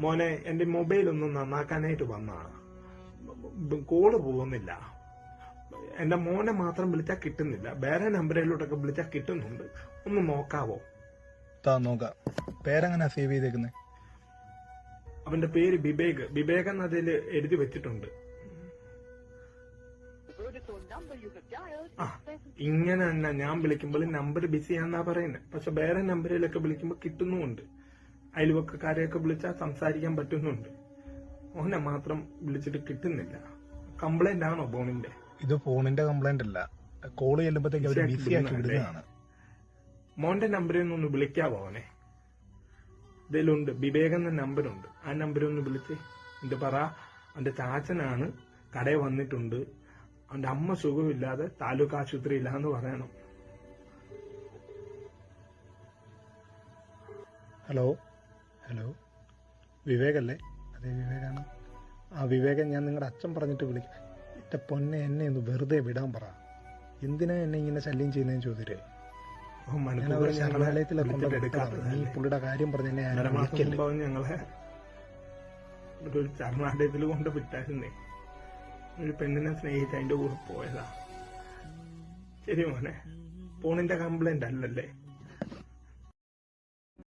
മോനെ എന്റെ മൊബൈൽ ഒന്ന് നന്നാക്കാനായിട്ട് വന്നതാണ്. കോള് പോകുന്നില്ല. എന്റെ മോനെ മാത്രം വിളിച്ചാൽ കിട്ടുന്നില്ല. വേറെ നമ്പറിലോട്ടൊക്കെ വിളിച്ചാൽ കിട്ടുന്നുണ്ട്. ഒന്ന് നോക്കാവോ? നോക്കാം. പേരെങ്ങനെ സേവ് ചെയ്തേക്കുന്നത്? അവന്റെ പേര് വിവേക്. വിവേക് എന്ന് അതിൽ എഴുതി വെച്ചിട്ടുണ്ട്. ഇങ്ങനെ തന്നെ ഞാൻ വിളിക്കുമ്പോൾ നമ്പർ ബിസിയാന്നാ പറയുന്നത്. പക്ഷെ വേറെ നമ്പറിലൊക്കെ വിളിക്കുമ്പോൾ കിട്ടുന്നുമുണ്ട്. അയൽവക്കക്കാരെയൊക്കെ വിളിച്ചാൽ സംസാരിക്കാൻ പറ്റുന്നുണ്ട്. മോനെ മാത്രം വിളിച്ചിട്ട് കിട്ടുന്നില്ല. കംപ്ലൈന്റ് ആണോ ഫോണിന്റെ? ഇത് ഫോണിന്റെ കംപ്ലൈന്റ് അല്ല, കോള് ചെല്ലുമ്പോഴത്തേക്ക് അവര് ബിസി ആക്കി വിടുന്നതാണ്. മോന്റെ നമ്പറിൽ നിന്നൊന്ന് വിളിക്കാവോ അവനെ? ഇതിലുണ്ട് വിവേക് എന്ന നമ്പറുണ്ട്. ആ നമ്പറിൽ ഒന്ന് വിളിച്ച് എന്റെ പറ, അവന്റെ ചാച്ചനാണ്, കടയിൽ വന്നിട്ടുണ്ട്, അവന്റെ അമ്മ സുഖമില്ലാതെ താലൂക്ക് ആശുപത്രിയില്ലാന്ന് പറയണം. ഹലോ ഹലോ, വിവേകല്ലേ? അതെ, വിവേകാണ്. ആ വിവേകൻ, ഞാൻ നിങ്ങളുടെ അച്ഛൻ പറഞ്ഞിട്ട് വിളിക്കാം. എന്റെ പൊന്നെ, എന്നെ ഒന്ന് വെറുതെ വിടാൻ പറ. എന്തിനാ എന്നെ ഇങ്ങനെ ശല്യം ചെയ്യുന്നതെന്ന് ചോദിച്ചേ. ഞാൻ അവരെ ശരണാലയത്തിലെ കൊണ്ടുപോയി. നീ പുള്ളിയുടെ കാര്യം പറഞ്ഞ എന്നെ ഞങ്ങളെ ഒരു ശരണാലയത്തിൽ കൊണ്ട് വിട്ടായിരുന്നേ. ഒരു പെണ്ണിനെ സ്നേഹിച്ച് അതിന്റെ കൂടെ പോയതാ. ശരി മോനെ, ഫോണിന്റെ കംപ്ലൈന്റ് അല്ലല്ലേ?